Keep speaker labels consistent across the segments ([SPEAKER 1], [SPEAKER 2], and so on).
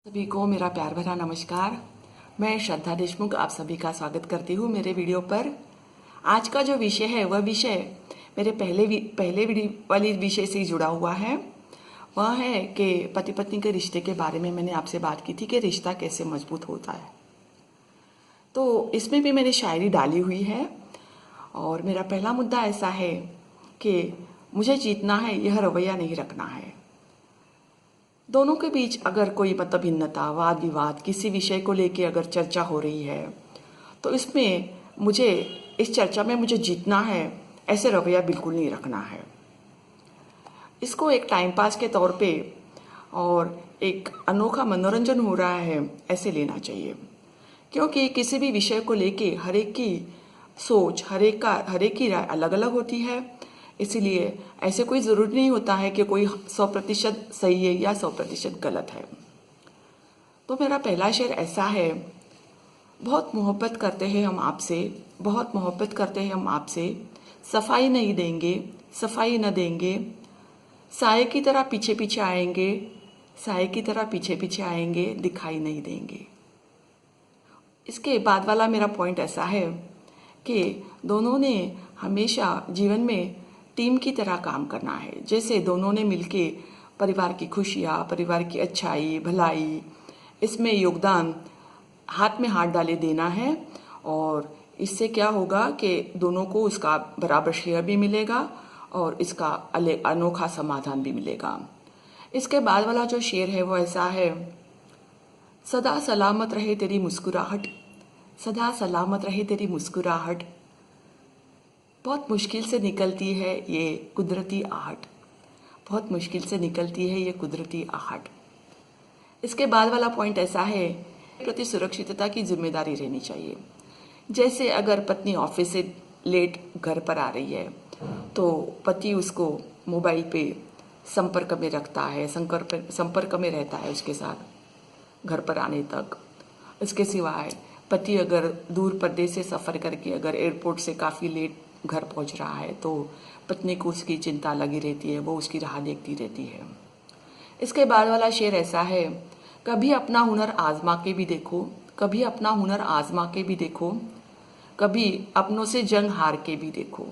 [SPEAKER 1] सभी को मेरा प्यार भरा नमस्कार। मैं श्रद्धा देशमुख आप सभी का स्वागत करती हूँ मेरे वीडियो पर। आज का जो विषय है वह विषय मेरे पहले वीडियो वाली विषय से जुड़ा हुआ है। वह है कि पति पत्नी के रिश्ते के बारे में मैंने आपसे बात की थी कि रिश्ता कैसे मजबूत होता है। तो इसमें भी मैंने शायरी डाली हुई है और मेरा पहला मुद्दा ऐसा है कि मुझे जीतना है, यह रवैया नहीं रखना है। दोनों के बीच अगर कोई भिन्नता, वाद विवाद, किसी विषय को लेके अगर चर्चा हो रही है तो इसमें मुझे इस चर्चा में मुझे जीतना है, ऐसे रवैया बिल्कुल नहीं रखना है। इसको एक टाइम पास के तौर पे और एक अनोखा मनोरंजन हो रहा है ऐसे लेना चाहिए, क्योंकि किसी भी विषय को लेके हर एक की सोच, हर एक की राय अलग अलग होती है। इसीलिए ऐसे कोई ज़रूरी नहीं होता है कि कोई 100% सही है या 100% गलत है। तो मेरा पहला शेर ऐसा है, बहुत मोहब्बत करते हैं हम आपसे, बहुत मोहब्बत करते हैं हम आपसे, सफाई नहीं देंगे, सफाई न देंगे, साए की तरह पीछे पीछे आएंगे, साए की तरह पीछे पीछे आएंगे, दिखाई नहीं देंगे। इसके बाद वाला मेरा पॉइंट ऐसा है कि दोनों ने हमेशा जीवन में टीम की तरह काम करना है। जैसे दोनों ने मिलके परिवार की खुशियाँ, परिवार की अच्छाई, भलाई, इसमें योगदान हाथ में हाथ डाले देना है। और इससे क्या होगा कि दोनों को उसका बराबर शेयर भी मिलेगा और इसका अनोखा समाधान भी मिलेगा। इसके बाद वाला जो शेर है वो ऐसा है, सदा सलामत रहे तेरी मुस्कुराहट, सदा सलामत रहे तेरी मुस्कुराहट, बहुत मुश्किल से निकलती है ये कुदरती आहट, बहुत मुश्किल से निकलती है ये कुदरती आहट। इसके बाद वाला पॉइंट ऐसा है, प्रति सुरक्षितता की जिम्मेदारी रहनी चाहिए। जैसे अगर पत्नी ऑफिस से लेट घर पर आ रही है तो पति उसको मोबाइल पे संपर्क में रखता है, संपर्क में रहता है उसके साथ घर पर आने तक। इसके सिवाय पति अगर दूर प्रदेश से सफ़र करके अगर एयरपोर्ट से काफ़ी लेट घर पहुंच रहा है तो पत्नी को उसकी चिंता लगी रहती है, वो उसकी राह देखती रहती है। इसके बाद वाला शेर ऐसा है, कभी अपना हुनर आजमा के भी देखो, कभी अपना हुनर आजमा के भी देखो, कभी अपनों से जंग हार के भी देखो,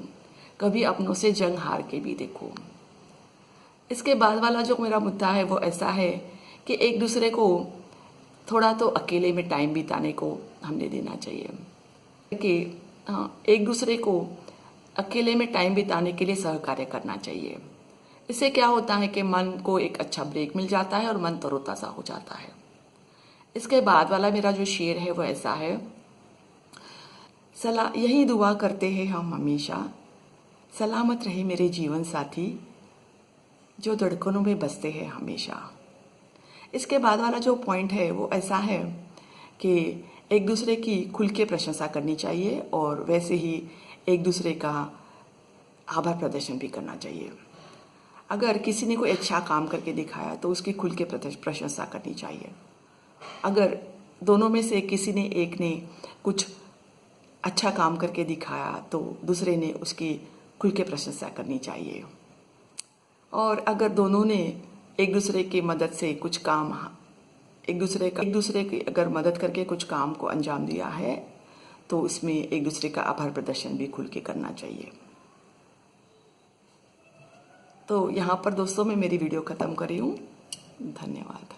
[SPEAKER 1] कभी अपनों से जंग हार के भी देखो। इसके बाद वाला जो मेरा मुद्दा है वो ऐसा है कि एक दूसरे को थोड़ा तो अकेले में टाइम बिताने को हमने देना चाहिए, कि एक दूसरे को अकेले में टाइम बिताने के लिए सहकार्य करना चाहिए। इससे क्या होता है कि मन को एक अच्छा ब्रेक मिल जाता है और मन तरोताज़ा हो जाता है। इसके बाद वाला मेरा जो शेर है वो ऐसा है, यही दुआ करते हैं हम हमेशा, सलामत रहे मेरे जीवन साथी, जो धड़कनों में बसते हैं हमेशा। इसके बाद वाला जो पॉइंट है वो ऐसा है कि एक दूसरे की खुल के प्रशंसा करनी चाहिए और वैसे ही एक दूसरे का आभार प्रदर्शन भी करना चाहिए। अगर किसी ने कोई अच्छा काम करके दिखाया तो उसकी खुल के प्रशंसा करनी चाहिए। अगर दोनों में से किसी ने एक ने कुछ अच्छा काम करके दिखाया तो दूसरे ने उसकी खुल के प्रशंसा करनी चाहिए। और अगर दोनों ने एक दूसरे की मदद से कुछ काम, एक दूसरे की अगर मदद करके कुछ काम को अंजाम दिया है तो उसमें एक दूसरे का आभार प्रदर्शन भी खुल के करना चाहिए। तो यहाँ पर दोस्तों मैं मेरी वीडियो ख़त्म कर रही हूँ। धन्यवाद।